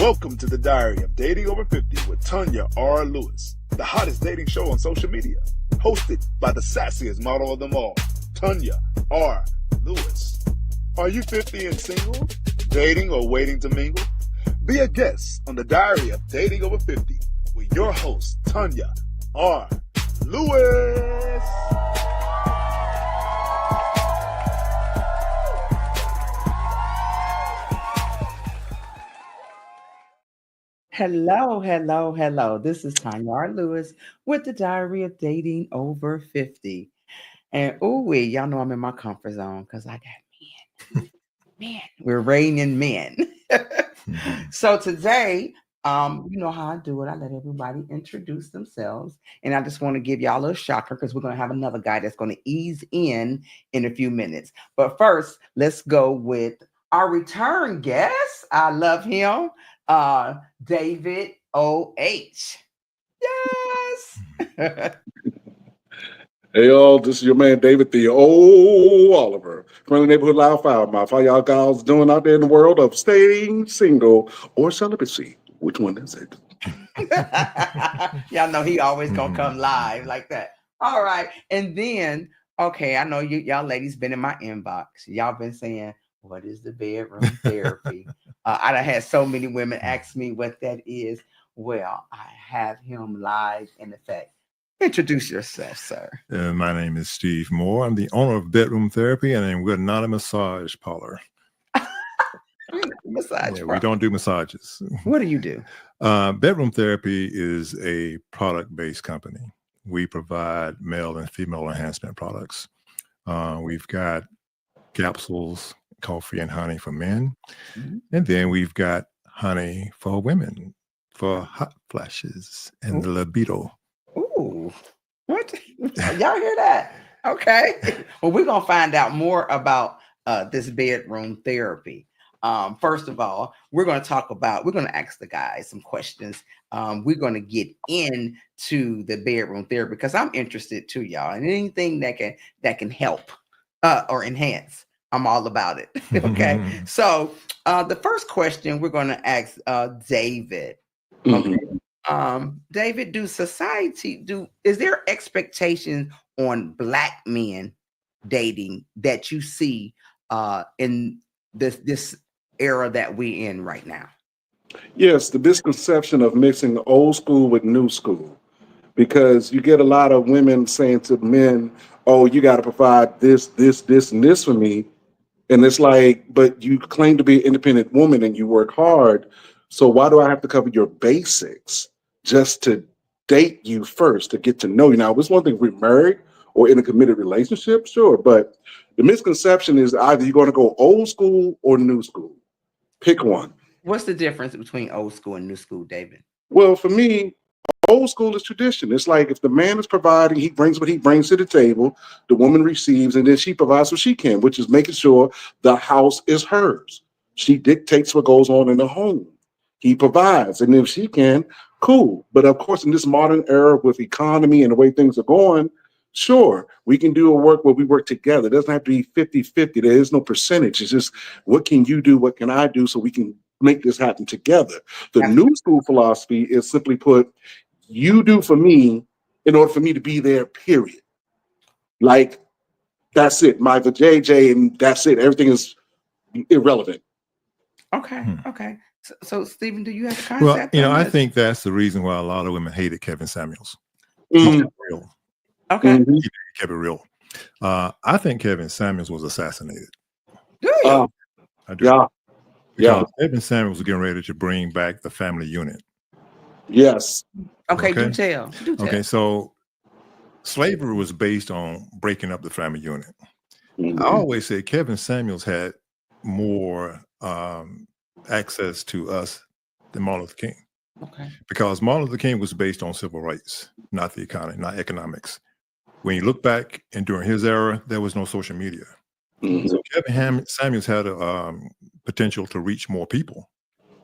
Welcome to the Diary of Dating Over 50 with Tonya R. Lewis, the hottest dating show on social media, hosted by the sassiest model of them all, Tonya R. Lewis. Are you 50 and single, dating or waiting to mingle? Be a guest on the Diary of Dating Over 50 with your host, Tonya R. Lewis. Hello, hello, hello. This is Tonya R. Lewis with the Diary of Dating Over 50. And y'all know I'm in my comfort zone because I got men. We're reigning men. So today, you know how I do it. I let everybody introduce themselves. And I just want to give y'all a little shocker because we're going to have another guy that's going to ease in a few minutes. But first, let's go with our return guest. I love him. David O.H. Yes. Hey y'all, this is your man David the O Oliver, friendly neighborhood loud fire mouth. How y'all guys doing out there in the world of staying single or celibacy? Which one is it? Y'all know he always gonna come live like that. All right, and then okay, I know y'all ladies been in my inbox. Y'all been saying, "What is the bedroom therapy?" I done had so many women ask me what that is. Well, I have him live in effect. Introduce yourself, sir. My name is Steve Moore. I'm the owner of Bedroom Therapy, and we're not a massage parlor. We don't do massages. What do you do? Bedroom Therapy is a product-based company. We provide male and female enhancement products. We've got capsules, coffee and honey for men. And then we've got honey for women for hot flashes and the libido. Ooh, what? Y'all hear that? Okay. Well, we're going to find out more about this bedroom therapy. First of all, we're going to ask the guys some questions. We're going to get into the bedroom therapy because I'm interested too, y'all, and anything that can help or enhance. I'm all about it. Okay. So the first question we're going to ask David. Okay. David, is there expectation on Black men dating that you see in this era that we in right now? Yes, the misconception of mixing old school with new school. Because you get a lot of women saying to men, "Oh, you got to provide this, this, this, and this for me." And it's like, but you claim to be an independent woman and you work hard. So why do I have to cover your basics just to date you first, to get to know you? Now, it's one thing if we're married or in a committed relationship, sure. But the misconception is either you're going to go old school or new school. Pick one. What's the difference between old school and new school, David? Well, for me, old school is tradition. It's like if the man is providing, he brings what he brings to the table, the woman receives, and then she provides what she can, which is making sure the house is hers. She dictates what goes on in the home. He provides, and if she can, cool. But of course, in this modern era with economy and the way things are going, sure, we can do a work where we work together. It doesn't have to be 50-50. There is no percentage. It's just what can you do, what can I do, so we can make this happen together. The new school philosophy is simply put, you do for me in order for me to be there, period. Like, that's it. My JJ, and that's it. Everything is irrelevant. Okay. Okay. So Stephen, do you have a concept? Well, I think that's the reason why a lot of women hated Kevin Samuels. Real. Okay. He kept it real. I think Kevin Samuels was assassinated. Do you? I do. Yeah. Because Kevin Samuels was getting ready to bring back the family unit. Yes. Okay. Do tell. Okay, so slavery was based on breaking up the family unit. I always say Kevin Samuels had more access to us than Martin Luther King. Okay. Because Martin Luther King was based on civil rights, not the economy, not economics. When you look back and during his era, there was no social media. So Kevin Samuels had a potential to reach more people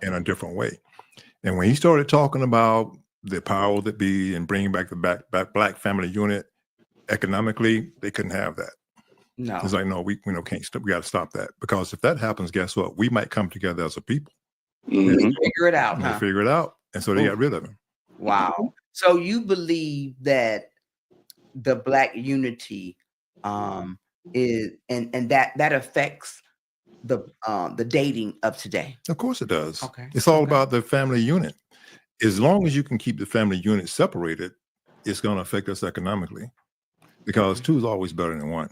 in a different way. And when he started talking about the power that be and bringing back the black family unit economically, they couldn't have that. No. It's like, no, we can't stop. We got to stop that, because if that happens, guess what? We might come together as a people. Figure it out, And they huh? figure it out, and so they got rid of him. Wow. So you believe that the Black unity is and that affects the dating of today? Of course it does. Okay. It's all about the family unit. As long as you can keep the family unit separated, it's going to affect us economically, because two is always better than one.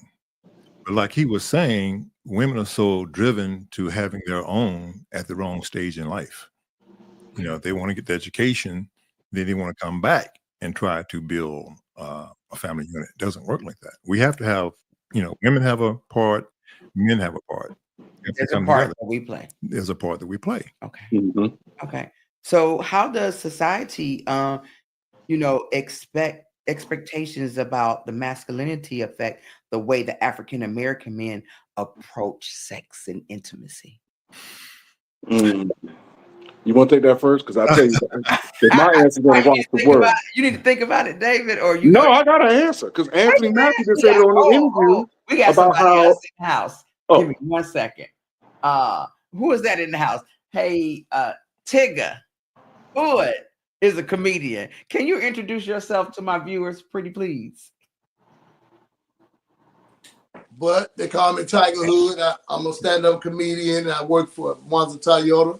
But like he was saying, women are so driven to having their own at the wrong stage in life. You know, they want to get the education, then they want to come back and try to build a family unit. It doesn't work like that. We have to have, women have a part, men have a part. There's a part that we play. There's a part that we play. Okay. Okay. So how does society, expect expectations about the masculinity affect the way the African American men approach sex and intimacy? You want to take that first? Because I'll tell you, my answer is going to walk the world. You need to think about it, David, or you? No, I got an answer, because Anthony Mackie just said it on the interview. We got about somebody how, else in the house. Give me 1 second. Who is that in the house? Hey, Tigger Hood is a comedian. Can you introduce yourself to my viewers, pretty please? But they call me Tiger Hood. I'm a stand-up comedian. I work for Monza Toyota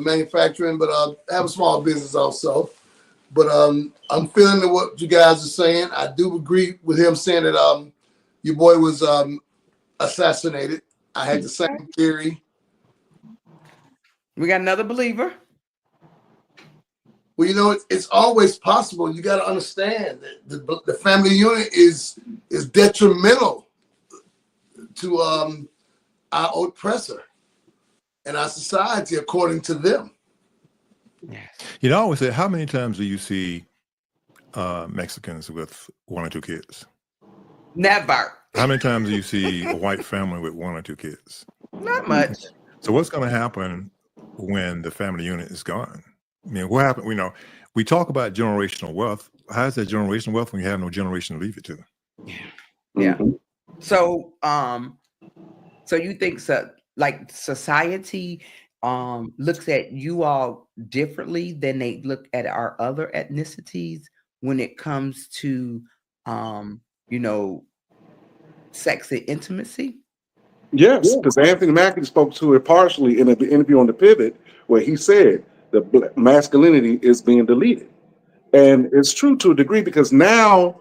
manufacturing, but I have a small business also. But I'm feeling what you guys are saying. I do agree with him saying that your boy was assassinated. I had the same theory. We got another believer. Well, it's always possible. You got to understand that the family unit is detrimental to our oppressor and our society, according to them. Yes. I always say, how many times do you see Mexicans with 1 or 2 kids? Never. How many times do you see a white family with 1 or 2 kids? Not much. So what's going to happen when the family unit is gone? I mean, what happened? We talk about generational wealth. How is that generational wealth when you have no generation to leave it to? Yeah. So, so you think like society looks at you all differently than they look at our other ethnicities when it comes to sex and intimacy? Yes, because Anthony Mackie spoke to it partially in an interview on The Pivot, where he said the masculinity is being deleted. And it's true to a degree, because now,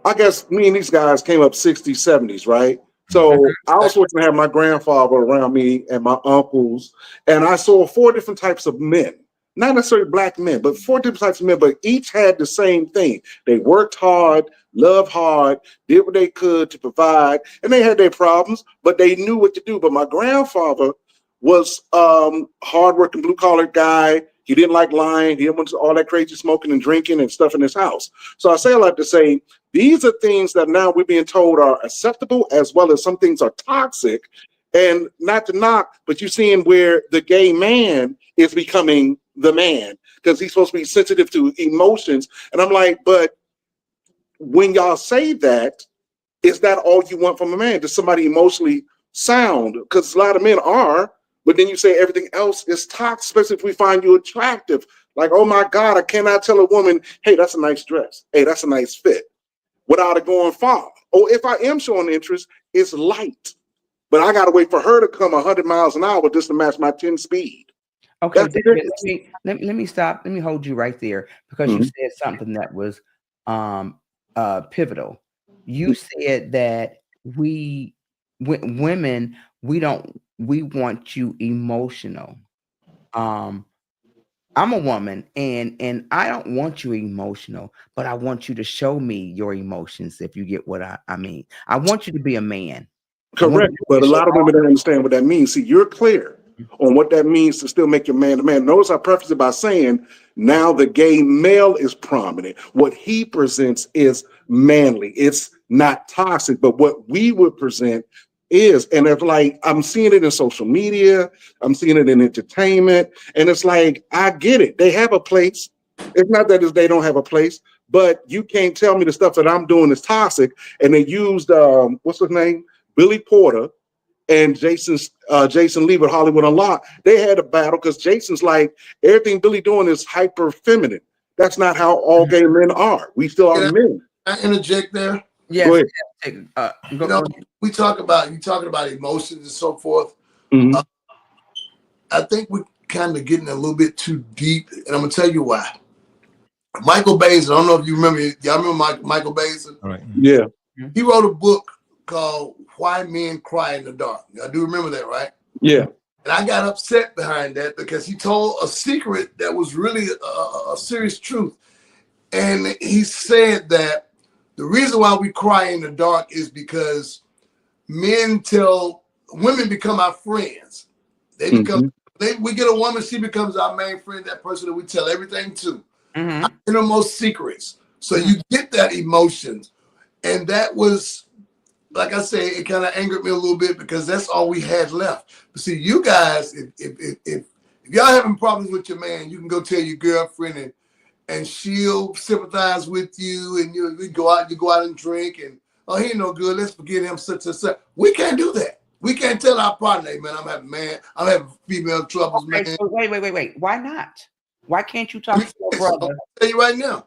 I guess me and these guys came up 60s, 70s, right? So I was fortunate to have my grandfather around me and my uncles, and I saw 4 different types of men. Not necessarily black men, but 4 different types of men, but each had the same thing. They worked hard, loved hard, did what they could to provide, and they had their problems, but they knew what to do. But my grandfather was hardworking, blue-collar guy. He didn't like lying. He didn't want all that crazy smoking and drinking and stuff in his house. So I say a lot to say, these are things that now we're being told are acceptable, as well as some things are toxic. And not to knock, but you're seeing where the gay man is becoming the man, because he's supposed to be sensitive to emotions. And I'm like, but when y'all say that, is that all you want from a man? Does somebody emotionally sound? Because a lot of men are, but then you say everything else is toxic, especially if we find you attractive. Like, oh my God, I cannot tell a woman, hey, that's a nice dress. Hey, that's a nice fit, without it going far. Or if I am showing interest, it's light. But I got to wait for her to come 100 miles an hour just to match my 10 speed. Okay, David, let me stop. Let me hold you right there, because you said something that was pivotal. You said that women, we want you emotional. I'm a woman, and I don't want you emotional, but I want you to show me your emotions, if you get what I mean. I want you to be a man. Correct. But a lot of women don't understand what that means. See, you're clear on what that means to still make your man a man. Notice I preface it by saying now the gay male is prominent. What he presents is manly. It's not toxic, but what we would present is, and it's like, I'm seeing it in social media, I'm seeing it in entertainment, and it's like, I get it. They have a place. It's not that they don't have a place, but you can't tell me the stuff that I'm doing is toxic. And they used, what's his name? Billy Porter and Jason Lee with Hollywood Unlocked, they had a battle because Jason's like, everything Billy doing is hyper feminine. That's not how all gay men are. We still are men. Can I interject there? Yes. Go ahead. You know, you talking about emotions and so forth. Mhm. I think we're kind of getting a little bit too deep, and I'm gonna tell you why. Michael Basin, I don't know if you remember. Y'all remember Michael Basin? All right. Yeah. He wrote a book called "Why Men Cry in the Dark." I do remember that, right? Yeah. And I got upset behind that because he told a secret that was really a serious truth. And he said that the reason why we cry in the dark is because women become our friends. They become, we get a woman, she becomes our main friend, that person that we tell everything to, our innermost secrets. So you get that emotion. And that was, like I say, it kind of angered me a little bit because that's all we had left. But see, you guys, if y'all having problems with your man, you can go tell your girlfriend and she'll sympathize with you, and you go out and drink, and oh, he ain't no good, let's forget him, such and such. We can't do that. We can't tell our partner, hey, man, I'm having female troubles, Okay, man. so wait. Why not? Why can't you talk to your brother? I'll tell you right now.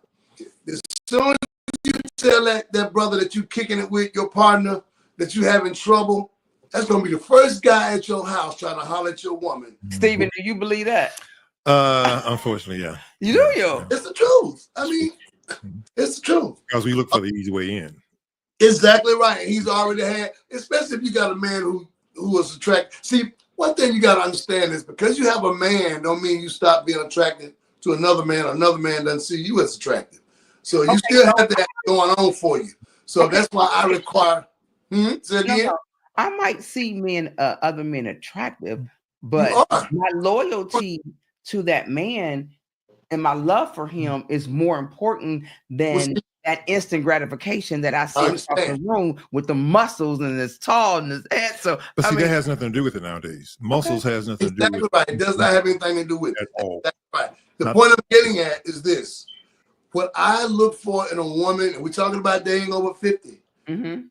As soon as you tell that brother that you kicking it with your partner, that you having trouble, that's gonna be the first guy at your house trying to holler at your woman. Steven, do you believe that? Unfortunately, yeah. You do, yo. It's the truth. I mean, it's the truth. Because we look for the easy way in. Exactly right. And he's already had, especially if you got a man who was attracted. See, one thing you got to understand is because you have a man don't mean you stop being attracted to another man. Another man doesn't see you as attractive. So you still have that going on for you. So that's why I require. Say again? No. I might see other men attractive, but my loyalty to that man and my love for him is more important than that instant gratification that I see across the room with the muscles and his tall and his head. So, but see, that has nothing to do with it nowadays. Muscles has nothing to do with it. Right. It does not have anything to do with it. All. That's right. The point I'm getting at is this. What I look for in a woman, and we're talking about dating over 50,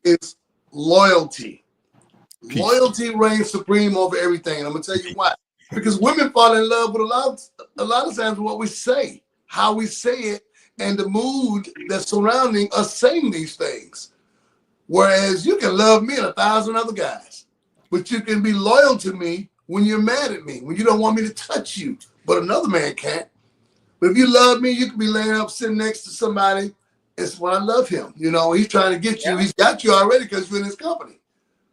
is loyalty. Peace. Loyalty reigns supreme over everything. And I'm going to tell you why. Because women fall in love with a lot of times what we say, how we say it, and the mood that's surrounding us saying these things. Whereas you can love me and 1,000 other guys, but you can be loyal to me when you're mad at me, when you don't want me to touch you, but another man can't. But if you love me, you can be laying up sitting next to somebody. It's when I love him. You know, he's trying to get you. He's got you already because you're in his company.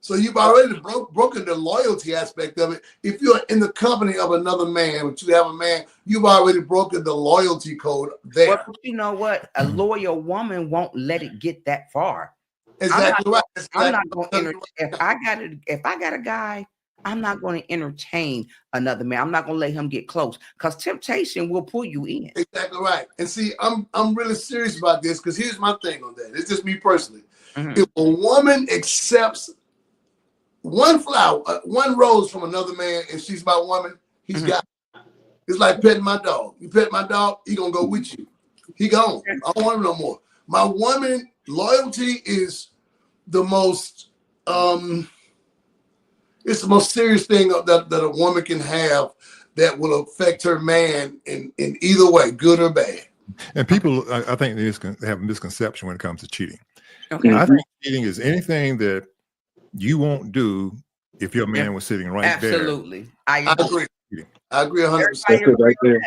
So you've already broken the loyalty aspect of it. If you're in the company of another man, but you have a man, you've already broken the loyalty code there. Well, but you know what? A loyal woman won't let it get that far. Exactly right. I'm not going to entertain. If I got a guy, I'm not going to entertain another man. I'm not going to let him get close because temptation will pull you in. Exactly right. And see, I'm really serious about this because here's my thing on that. It's just me personally. If a woman accepts one flower, one rose from another man, and she's my woman, he's got it. It's like petting my dog. You pet my dog, he gonna go with you. He gone. I don't want him no more. My woman loyalty is the most it's the most serious thing that a woman can have that will affect her man in either way, good or bad. And people, I think they have a misconception when it comes to cheating. Okay. I think cheating is anything that you won't do if your man was sitting right there. Absolutely. I agree. I agree 100%. That's it right there.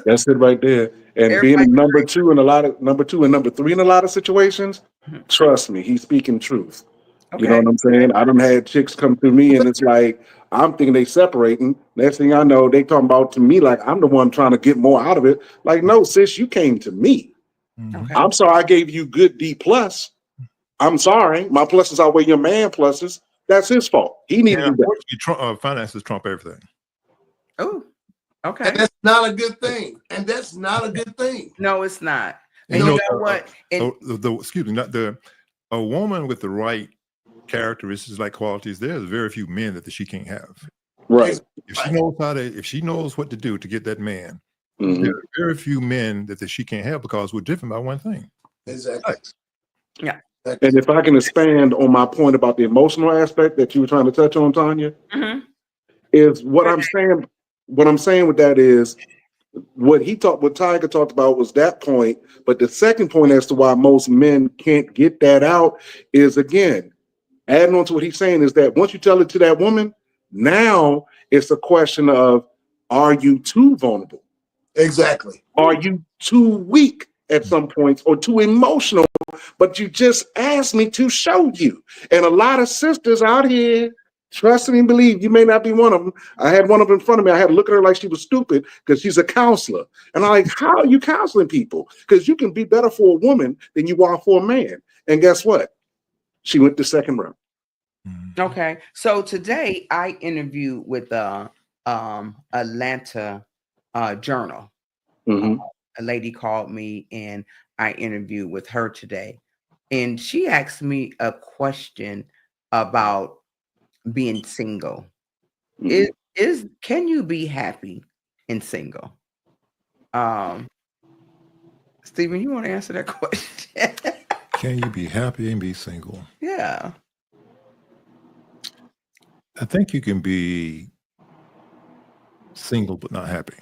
That's it right there. And being number two and number three in a lot of situations, trust me, he's speaking truth. Okay. You know what I'm saying? I done had chicks come to me and it's like, I'm thinking they separating. Next thing I know, they talking about to me like I'm the one trying to get more out of it. Like, no, sis, you came to me. Okay. I'm sorry I gave you good D+. I'm sorry. My pluses outweigh your man pluses. That's his fault. He needed to do that. Finances trump everything. Oh, okay. And that's not a good thing. And that's not a good thing. No, it's not. And you know what? Excuse me. A woman with the right characteristics, like qualities, there's very few men that she can't have. Right. If she knows what to do to get that man, there are very few men that she can't have because we're different by one thing. Exactly. Yeah. And if I can expand on my point about the emotional aspect that you were trying to touch on, Tonya, is what I'm saying. What I'm saying with that is what Tiger talked about was that point. But the second point as to why most men can't get that out is, again, adding on to what he's saying, is that once you tell it to that woman, now it's a question of, are you too vulnerable? Exactly. Are you too weak at some points or too emotional? But you just asked me to show you. And a lot of sisters out here, trust me and believe, you may not be one of them. I had one of them in front of me. I had to look at her like she was stupid because she's a counselor. And I'm like, how are you counseling people? Because you can be better for a woman than you are for a man. And guess what? She went the second round. Okay. So today I interviewed with the Atlanta Journal. A lady called me and I interviewed with her today. And she asked me a question about being single. Can you be happy and single? Stephen, you want to answer that question? Can you be happy and be single? Yeah. I think you can be single but not happy,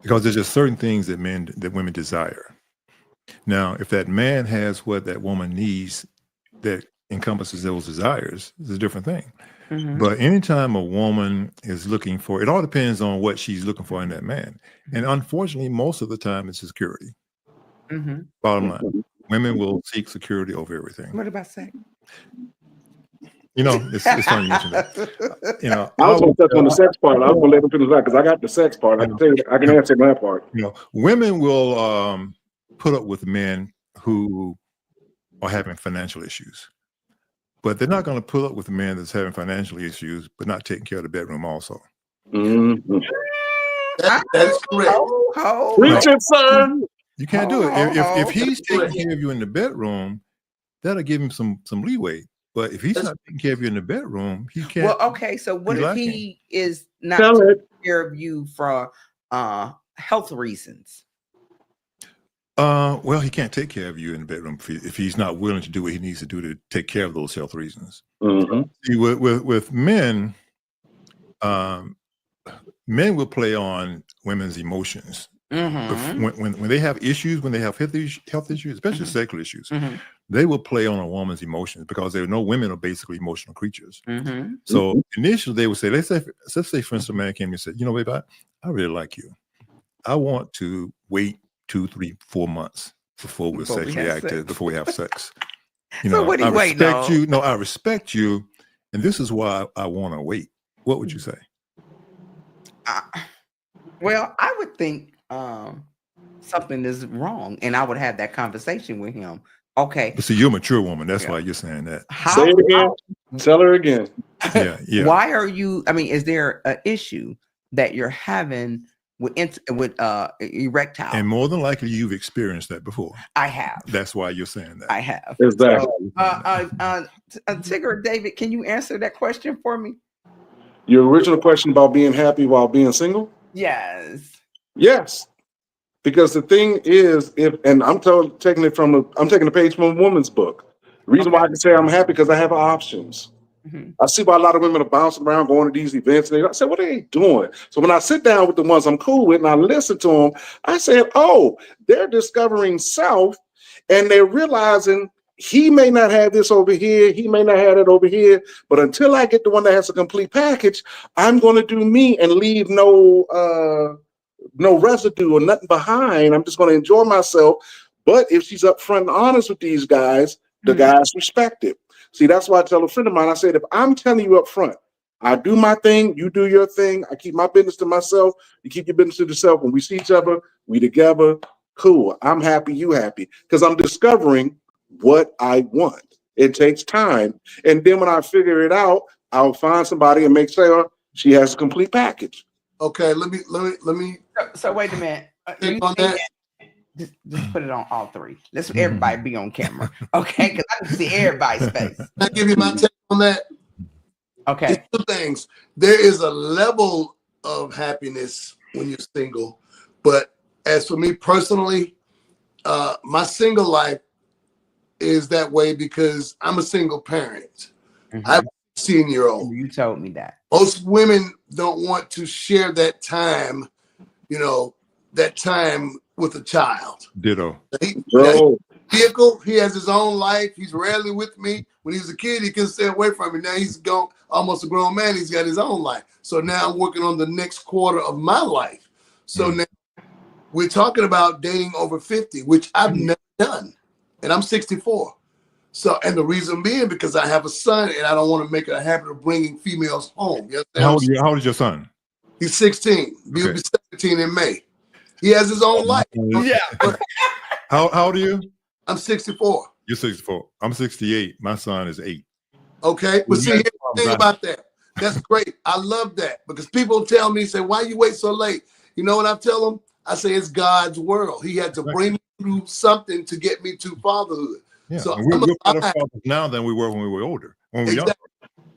because there's just certain things that women desire. Now, if that man has what that woman needs that encompasses those desires, it's a different thing. But anytime a woman is looking for, it all depends on what she's looking for in that man. And unfortunately, most of the time it's security. Bottom line, women will seek security over everything. What about sex? You know, it's funny you mention that. You know, I was going to touch on the sex part. I was going to let him finish that because I got the sex part. I can answer that part. You know, women will put up with men who are having financial issues, but they're not going to put up with a man that's having financial issues but not taking care of the bedroom also. That's correct. Preach it, sir. You can't do it. If he's taking care of you in the bedroom, that'll give him some leeway. But if he's not taking care of you in the bedroom, he can't. Well, okay. So what if he is not taking care of you for health reasons? Well, he can't take care of you in the bedroom if he's not willing to do what he needs to do to take care of those health reasons. See, with men, men will play on women's emotions. When they have issues, when they have health issues, especially sexual issues, they will play on a woman's emotions because they know women are basically emotional creatures. So initially they would say, let's say for instance, a man came and said, you know, babe, I really like you. I want to wait 2, 3, 4 months before we're sexually active, before we have sex. You know, I respect you. No, I respect you. And this is why I want to wait. What would you say? Well, I would think something is wrong, and I would have that conversation with him. Okay. But see, you're a mature woman. That's why you're saying that. Say it again. Tell her again. Yeah. Why are you? I mean, is there an issue that you're having with erectile? And more than likely, you've experienced that before. I have. That's why you're saying that. I have. Exactly. So, Tigger, David, can you answer that question for me? Your original question about being happy while being single? Yes. Yes. Because the thing is, I'm taking a page from a woman's book. The reason why I can say I'm happy because I have options. I see why a lot of women are bouncing around, going to these events, and I say, what are they doing? So when I sit down with the ones I'm cool with and I listen to them, I say, oh, they're discovering self, and they're realizing he may not have this over here, he may not have that over here, but until I get the one that has a complete package, I'm going to do me and leave no residue or nothing behind. I'm just going to enjoy myself. But if she's upfront and honest with these guys, the guys respect it. See, that's why I tell a friend of mine, I said, if I'm telling you up front, I do my thing, you do your thing, I keep my business to myself, you keep your business to yourself. When we see each other, we together, cool. I'm happy, you happy. Because I'm discovering what I want. It takes time. And then when I figure it out, I'll find somebody and make sure she has a complete package. Okay, let me. So wait a minute. Just put it on all three. Let's everybody be on camera, okay? Because I can see everybody's face. Can I give you my take on that? Okay. It's two things. There is a level of happiness when you're single, but as for me personally, my single life is that way because I'm a single parent. Mhm. I have a 16-year-old. You told me that. Most women don't want to share that time, that time with a child. Ditto. Bro, Vehicle, he has his own life. He's rarely with me. When he was a kid, he couldn't stay away from me. Now he's gone, almost a grown man. He's got his own life. So now I'm working on the next quarter of my life. So now we're talking about dating over 50, which I've never done. And I'm 64. So, and the reason being because I have a son and I don't want to make it a habit of bringing females home. You understand? How old is your son? He's 16. He'll be 17 in May. He has his own life. Yeah. How old are you? I'm 64. You're 64. I'm 68. My son is 8. Okay. But see, here's the thing about that. That's great. I love that because people tell me, say, why you wait so late? You know what I tell them? I say, it's God's world. He had to bring me through something to get me to fatherhood. Yeah. So we're better fathers now than we were when we were older. When we were young.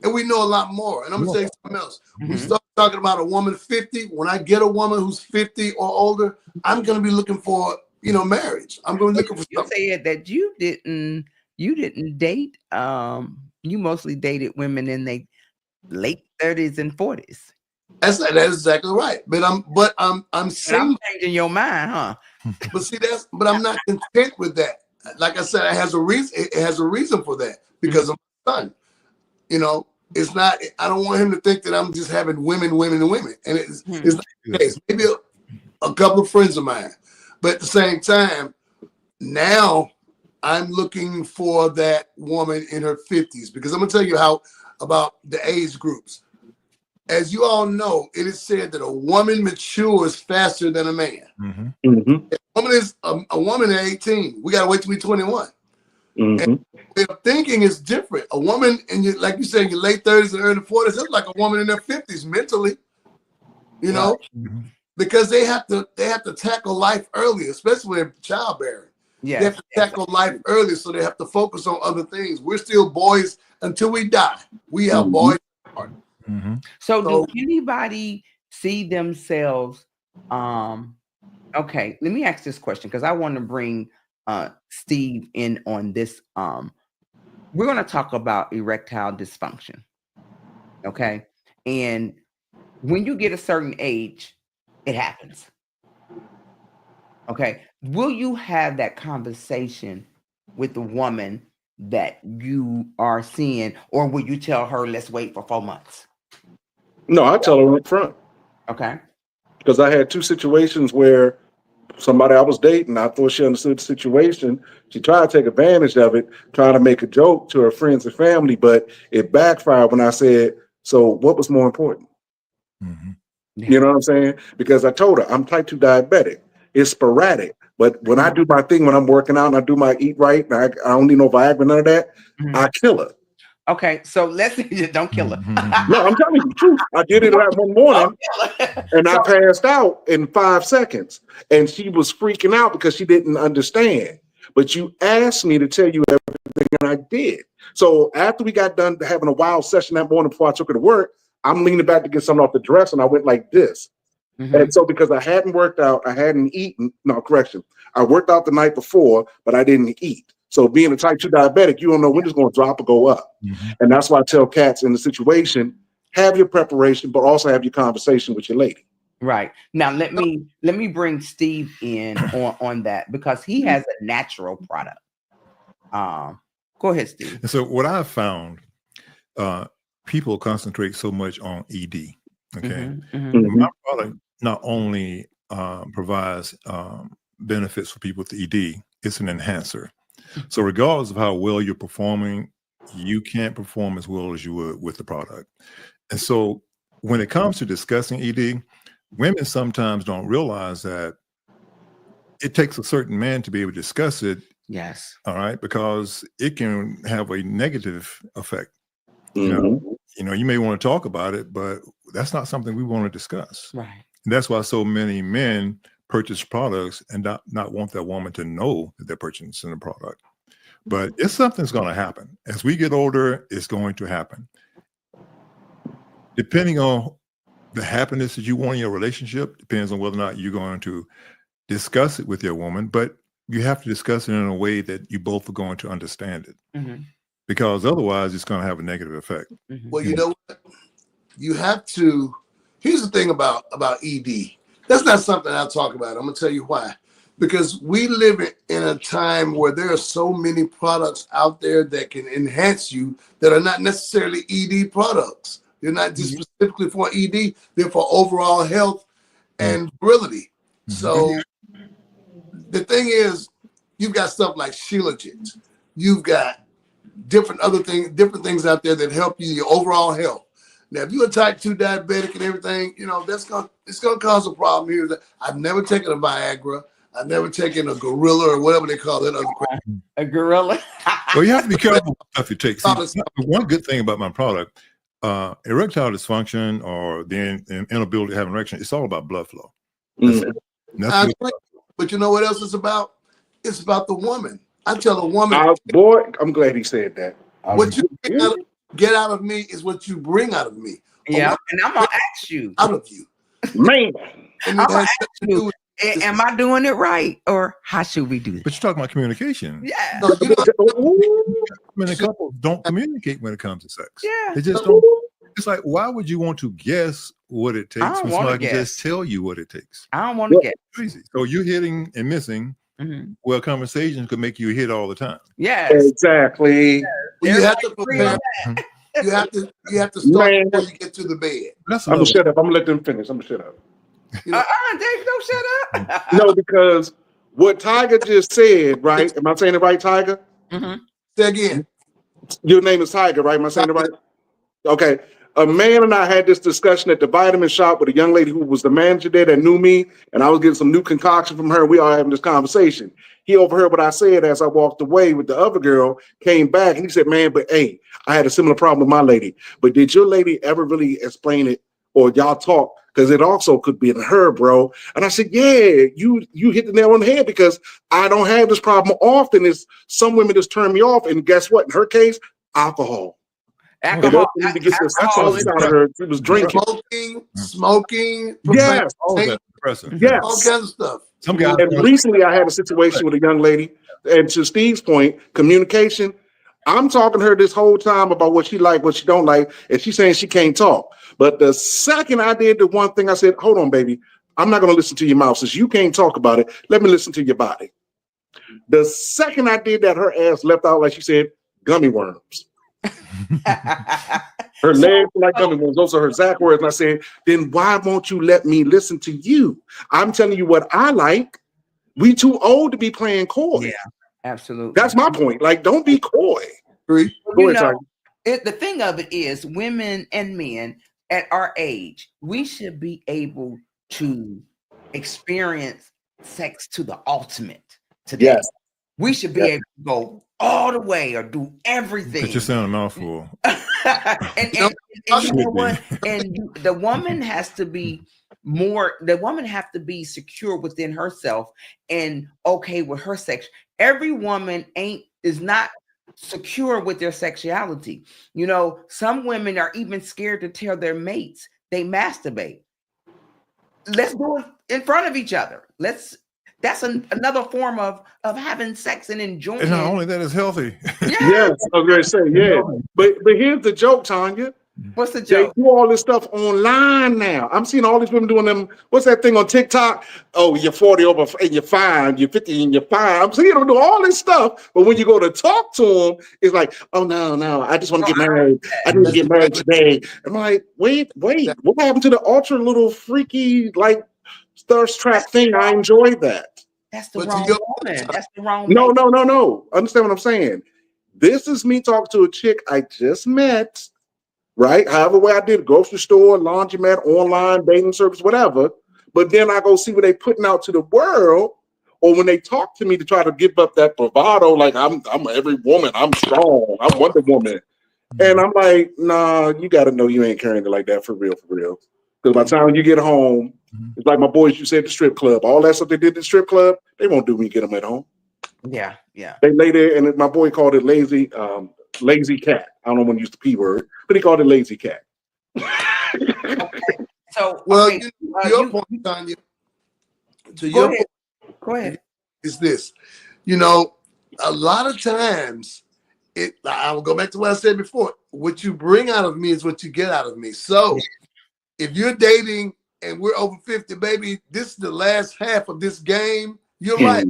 And we know a lot more. And I'm going to tell you something else. We start talking about a woman 50. When I get a woman who's 50 or older, I'm going to be looking for, marriage. I'm going to be looking for something. You said that you didn't date. You mostly dated women in their late 30s and 40s. That's exactly right. But I'm single. I'm changing your mind, huh? But see, but I'm not content with that. Like I said, it has a reason. It has a reason for that because of my son. It's not. I don't want him to think that I'm just having women. And it's not the case. Maybe a couple of friends of mine, but at the same time, now I'm looking for that woman in her 50s because I'm gonna tell you about the age groups. As you all know, it is said that a woman matures faster than a man. A woman is a woman at 18. We gotta wait till we're 21. And their thinking is different. A woman like you said, in your late 30s and early 40s, it's like a woman in their 50s mentally. Because they have to tackle life early, especially when they're childbearing. Yeah, they have to tackle life early, so they have to focus on other things. We're still boys until we die. We have boys. So do anybody see themselves? Okay, let me ask this question because I want to bring Steve in on this. We're going to talk about erectile dysfunction. Okay, and when you get a certain age, it happens. Okay, will you have that conversation with the woman that you are seeing, or will you tell her, let's wait for 4 months? No, I tell her up front. Okay. Because I had 2 situations where somebody I was dating, I thought she understood the situation. She tried to take advantage of it, trying to make a joke to her friends and family, but it backfired when I said, so what was more important? You know what I'm saying? Because I told her I'm type 2 diabetic. It's sporadic. But when I do my thing, when I'm working out and I do my eat right, and I don't need no Viagra, none of that, I kill her. Okay, so let's don't kill her. No, I'm telling you the truth. I did it like one morning and I passed out in 5 seconds. And she was freaking out because she didn't understand. But you asked me to tell you everything, and I did. So after we got done having a wild session that morning before I took her to work, I'm leaning back to get something off the dress, and I went like this. And so because I hadn't worked out, I hadn't eaten. No, correction. I worked out the night before, but I didn't eat. So being a type 2 diabetic, you don't know when it's going to drop or go up. And that's why I tell cats in the situation, have your preparation, but also have your conversation with your lady. Right. Now let me bring Steve in on that because he has a natural product. Go ahead, Steve. And so what I've found, people concentrate so much on ED. Okay. My product not only provides benefits for people with ED, it's an enhancer. So regardless of how well you're performing, you can't perform as well as you would with the product. And so when it comes to discussing ED, women sometimes don't realize that it takes a certain man to be able to discuss it. Yes. All right. Because it can have a negative effect. You know, you may want to talk about it, but that's not something we want to discuss. Right. And that's why so many men purchase products and not want that woman to know that they're purchasing a product. But it's something's going to happen. As we get older, it's going to happen. Depending on the happiness that you want in your relationship, depends on whether or not you're going to discuss it with your woman. But you have to discuss it in a way that you both are going to understand it, Mhm. because otherwise it's going to have a negative effect. Mhm. Well, you know what? You have to. Here's the thing about ED. That's not something I talk about. I'm gonna tell you why. Because we live in a time where there are so many products out there that can enhance you that are not necessarily ED products. They're not just specifically for ED. They're for overall health and virility. So the thing is, you've got stuff like Shilajit. You've got different things out there that help you your overall health. Now, if you're a type 2 diabetic and everything, it's gonna cause a problem here. I've never taken a Viagra. I've never taken a gorilla or whatever they call it. A gorilla. Well, you have to be careful with stuff you take. See, one good thing about my product, erectile dysfunction or the inability to have an erection, it's all about blood flow. That's but you know what else it's about? It's about the woman. I tell a woman, boy, I'm glad he said that. what you get out of me is what you bring out of me. Yeah, and I'm gonna ask you out of you, man. And I'm gonna ask you, am I doing it right, or how should we do it? But you're talking about communication. Yeah. No, many couples don't communicate when it comes to sex. Yeah. They just don't. It's like, why would you want to guess what it takes when somebody can just tell you what it takes? I don't want to guess. Crazy. So you're hitting and missing. Well, conversations could make you hit all the time. Yes. Exactly. Well, you have to prepare. You have to start before you get to the bed. I'm gonna shut up. I'm gonna let them finish. I'm gonna shut up. Dave, don't shut up. No, because what Tiger just said, right? Am I saying it right, Tiger? Say again. Your name is Tiger, right? Am I saying it right? Okay. A man and I had this discussion at the vitamin shop with a young lady who was the manager there that knew me, and I was getting some new concoction from her. We all having this conversation. He overheard what I said as I walked away with the other girl, came back, and he said, man, but hey, I had a similar problem with my lady. But did your lady ever really explain it, or y'all talk? Because it also could be in her, bro. And I said, yeah, you hit the nail on the head, because I don't have this problem often. It's some women just turn me off. And guess what? In her case, alcohol. Alcohol. To get this out of her. She was drinking. Smoking. Yes. All yes. All kinds of stuff. And recently I had a situation with a young lady, and to Steve's point, communication. I'm talking to her this whole time about what she like, what she don't like, and she's saying she can't talk. But the second I did the one thing, I said, hold on, baby. I'm not going to listen to your mouth. Since you can't talk about it, let me listen to your body. The second I did that, her ass left out, like she said, gummy worms. Her legs were like gummy worms. Those are her exact words. And I said, then why won't you let me listen to you? I'm telling you what I like. We too old to be playing coy. Yeah, absolutely. That's my point. Like, don't be coy. The thing of it is, women and men at our age, we should be able to experience sex to the ultimate today. Yes. We should be able to go all the way or do everything. It just sounds a mouthful. and you know what? And the woman has to be have to be secure within herself and okay with her sex. Every woman is not secure with their sexuality. You know, some women are even scared to tell their mates they masturbate. Let's do it in front of each other. That's another form of having sex and enjoying. And not only that, it's healthy. Yes, I was going to say, yeah. But here's the joke, Tonya. What's the joke? They do all this stuff online now. I'm seeing all these women doing them. What's that thing on TikTok? Oh, you're 40 over and you're fine. You're 50 and you're fine. I'm seeing them do all this stuff. But when you go to talk to them, it's like, oh, no. I just want to get married. I need to get married today. I'm like, wait. What happened to the ultra little freaky, like, thirst trap thing? I enjoy that. That's the wrong woman. That's the wrong No. Understand what I'm saying? This is me talking to a chick I just met. Right? However way I did, grocery store, laundromat, online, dating service, whatever. But then I go see what they putting out to the world, or when they talk to me to try to give up that bravado, like I'm every woman, I'm strong, I'm Wonder Woman. And I'm like, nah, you got to know you ain't carrying it like that for real. Because by the time you get home, it's like my boys you said at the strip club. All that stuff they did at the strip club, they won't do when you get them at home. Yeah. They lay there, and my boy called it lazy cat. I don't know when he used the P word, but he called it lazy cat. Okay. So, well, your point, Tonya. To your point, go ahead. is this. You know, a lot of times, I will go back to what I said before. What you bring out of me is what you get out of me. So if you're dating and we're over 50, baby, this is the last half of this game. You're right.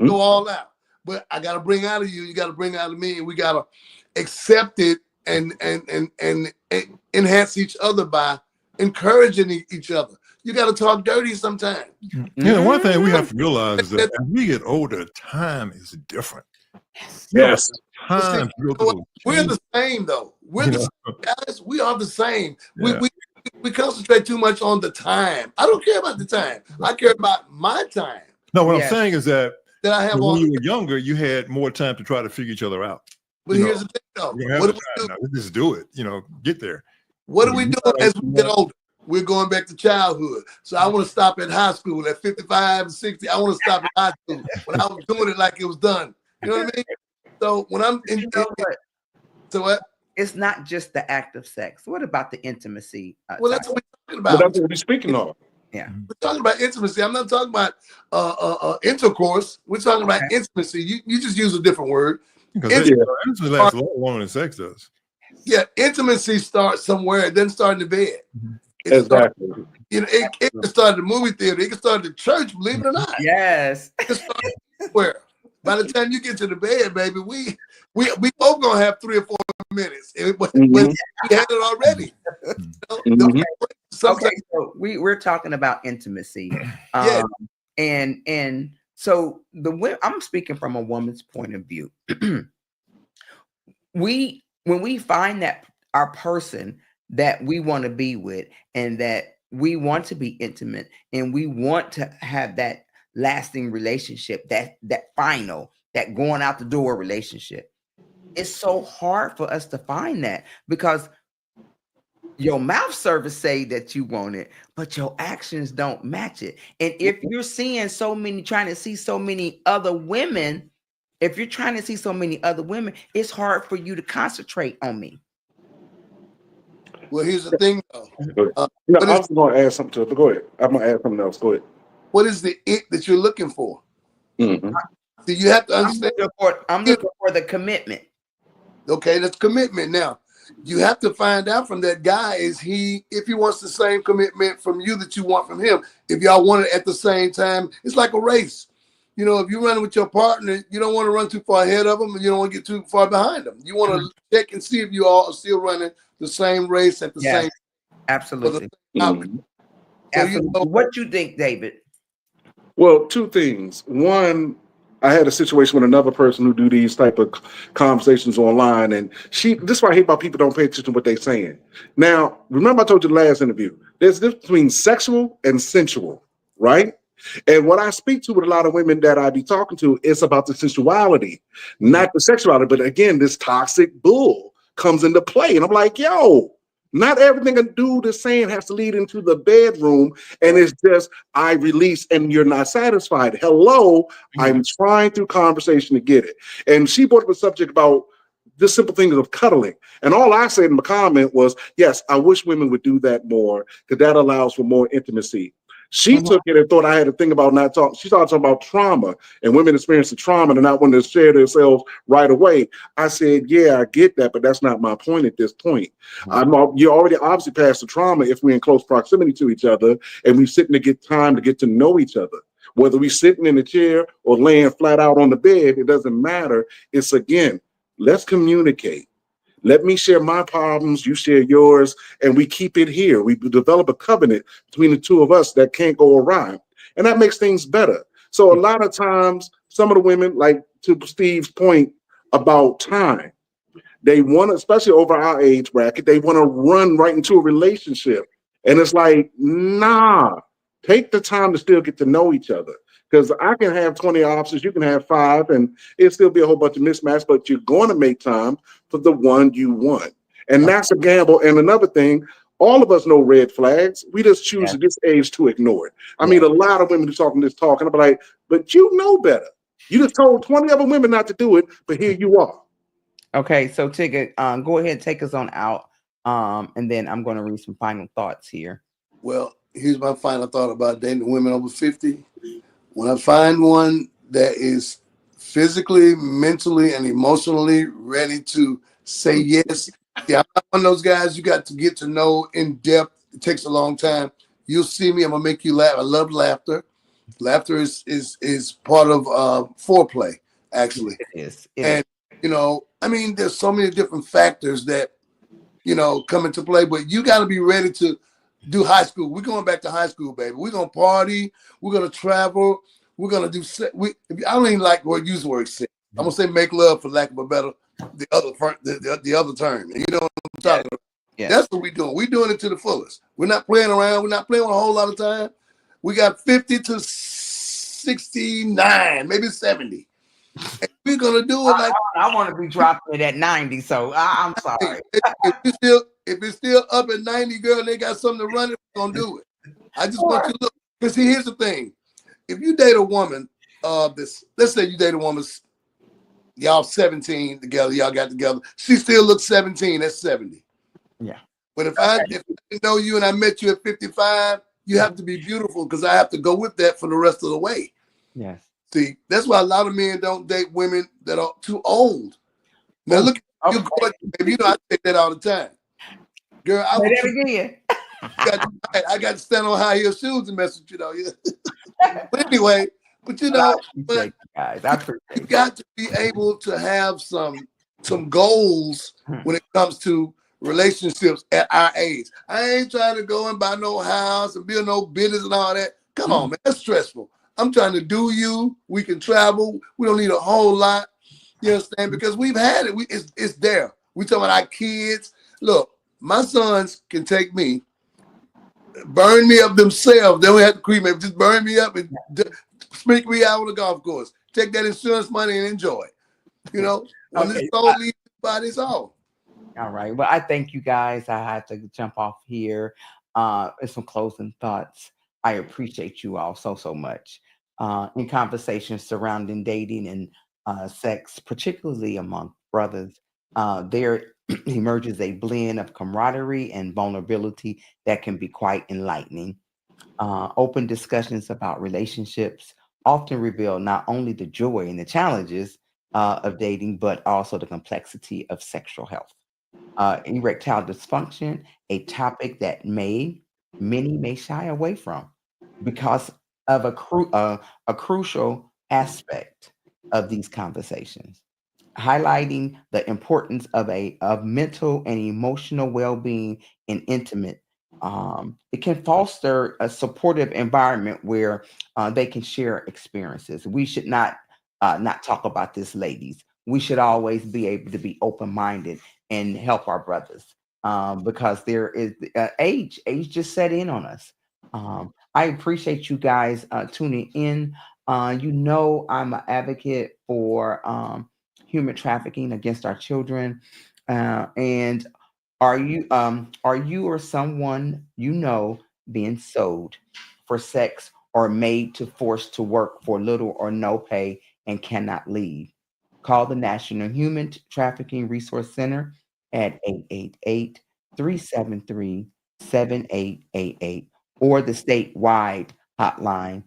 Go all out. But I gotta bring out of you, you gotta bring out of me, and we gotta accept it and enhance each other by encouraging each other. You gotta talk dirty sometimes. Yeah, one thing we have to realize is that as we get older, time is different. Yes. Time we're the same though. We're the same, guys. We are the same. Yeah. We concentrate too much on the time. I don't care about the time. I care about my time. No, what I'm saying is that I have when you were younger, you had more time to try to figure each other out. But here's the thing, though. What do we do? We just do it. Get there. What do we do as we get older? We're going back to childhood. So I want to stop at high school at 55, 60. I want to stop at high school when I was doing it like it was done. You know what I mean? So when I'm in, so what? It's not just the act of sex. What about the intimacy? Well, that's what we're talking about. Well, that's what we're speaking of. Yeah, we're talking about intimacy. I'm not talking about intercourse. We're talking about intimacy. You just use a different word. Because intimacy lasts a lot longer than sex does. Yeah, intimacy starts somewhere. It doesn't start in the bed. Exactly. It can start at the movie theater. It can start at the church. Believe it or not. Yes. It can start anywhere. By the time you get to the bed, baby, we both gonna have 3 or 4 minutes. But we had it already. Okay, so we're talking about intimacy. And so I'm speaking from a woman's point of view. When we find that our person that we want to be with and that we want to be intimate and we want to have that lasting relationship, that final, that going out the door relationship, it's so hard for us to find that because your mouth service say that you want it, but your actions don't match it. And if you're seeing trying to see so many other women, it's hard for you to concentrate on me. Well, here's the thing, though. I was going to add something to it, but go ahead. I'm going to add something else. Go ahead. What is the it that you're looking for? So you have to understand. I'm looking for the commitment. Okay, that's commitment. Now, you have to find out from that guy, if he wants the same commitment from you that you want from him. If y'all want it at the same time, it's like a race. If you're running with your partner, you don't want to run too far ahead of them, and you don't want to get too far behind them. You want to check and see if you all are still running the same race at the same. Absolutely. Absolutely. What you think, David? Well, 2 things. One, I had a situation with another person who do these type of conversations online, and this is why I hate about people don't pay attention to what they're saying. Now, remember I told you the last interview, there's a difference between sexual and sensual, right? And what I speak to with a lot of women that I be talking to is about the sensuality, not the sexuality. But again, this toxic bull comes into play. And I'm like, yo, not everything a dude is saying has to lead into the bedroom. And it's just, I release and you're not satisfied. Hello, I'm trying through conversation to get it. And she brought up a subject about the simple things of cuddling. And all I said in my comment was, yes, I wish women would do that more because that allows for more intimacy. She took it and thought I had a thing about not talking. She started talking about trauma and women experiencing trauma and not wanting to share themselves right away. I said, yeah, I get that, but that's not my point at this point. You're already obviously past the trauma if we're in close proximity to each other and we're sitting to get time to get to know each other. Whether we're sitting in a chair or laying flat out on the bed, it doesn't matter. It's, again, let's communicate. Let me share my problems, you share yours, and we keep it here. We develop a covenant between the two of us that can't go awry. And that makes things better. So a lot of times, some of the women, like to Steve's point about time, they want to, especially over our age bracket, they want to run right into a relationship. And it's like, nah, take the time to still get to know each other. Because I can have 20 options, you can have 5, and it'll still be a whole bunch of mismatch, but you're going to make time for the one you want. And that's a gamble. And another thing, all of us know red flags. We just choose at this age to ignore it. I mean, a lot of women who talking this talk, and I'm like, but you know better. You just told 20 other women not to do it, but here you are. Okay, so Tigger, go ahead and take us on out. And then I'm going to read some final thoughts here. Well, here's my final thought about dating women over 50. When I find one that is physically, mentally, and emotionally ready to say yes. Yeah, I'm not one of those guys you got to get to know in depth. It takes a long time. You'll see me. I'm gonna make you laugh. I love laughter. Laughter is part of foreplay, actually. It is. And I mean, there's so many different factors that come into play. But you got to be ready to do high school. We're going back to high school, baby. We're gonna party. We're gonna travel. We're gonna do. I don't even like word use the word sex. I'm gonna say make love for lack of a better the other term. You know what I'm talking about? Yeah. That's what we're doing. We're doing it to the fullest. We're not playing around. We're not playing with a whole lot of time. We got 50 to 69, maybe 70. And we're gonna do it like I want to be dropping it at 90. So I'm sorry. if it's still up at 90, girl, and they got something to run it, we're gonna do it. I just want you to look. Because here's the thing. If you date a woman, let's say you date a woman, y'all 17 together, y'all got together. She still looks 17, that's 70. Yeah. But if I know you and I met you at 55, you have to be beautiful because I have to go with that for the rest of the way. Yes. See, that's why a lot of men don't date women that are too old. Now look, you baby, I say that all the time. Girl, I got to stand on high heel shoes and mess with you, though. But anyway, but you guys, I appreciate you got to be able to have some goals when it comes to relationships at our age. I ain't trying to go and buy no house and build no business and all that. Come on, man, that's stressful. I'm trying to do you. We can travel. We don't need a whole lot. You understand? Because we've had it. It's there. We talking about our kids. Look, my sons can take me, burn me up themselves. They don't have to cremate. Just burn me up and sneak me out on the golf course. Take that insurance money and enjoy it. When this soul leaves the body, it's all. All right. Well, I thank you guys. I had to jump off here. Some closing thoughts. I appreciate you all so much. In conversations surrounding dating and sex, particularly among brothers, there emerges a blend of camaraderie and vulnerability that can be quite enlightening. Open discussions about relationships often reveal not only the joy and the challenges of dating, but also the complexity of sexual health. Erectile dysfunction, a topic that many may shy away from because of a crucial aspect of these conversations, highlighting the importance of mental and emotional well-being and intimate. It can foster a supportive environment where they can share experiences. We should not talk about this, ladies. We should always be able to be open-minded and help our brothers because there is age just set in on us. I appreciate you guys tuning in. I'm an advocate for human trafficking against our children. And are you or someone being sold for sex or made to force to work for little or no pay and cannot leave? Call the National Human Trafficking Resource Center at 888-373-7888 or the statewide hotline.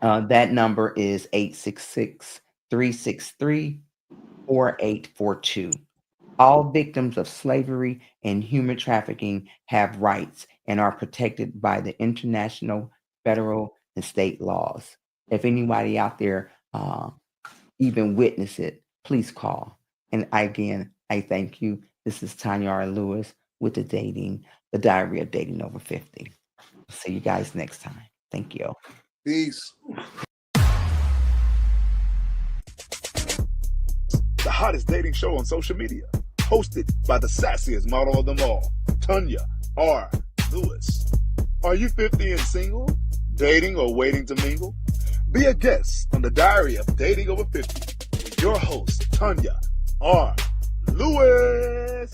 That number is 866-363-4842. All victims of slavery and human trafficking have rights and are protected by the international, federal, and state laws. If anybody out there even witness it, please call. And again, I thank you. This is Tonya R. Lewis with the Diary of Dating Over 50. See you guys next time. Thank you. Peace. The hottest dating show on social media, hosted by the sassiest model of them all, Tonya R. Lewis. Are you 50 and single, dating or waiting to mingle? Be a guest on the Diary of Dating Over 50 with your host, Tonya R. Lewis.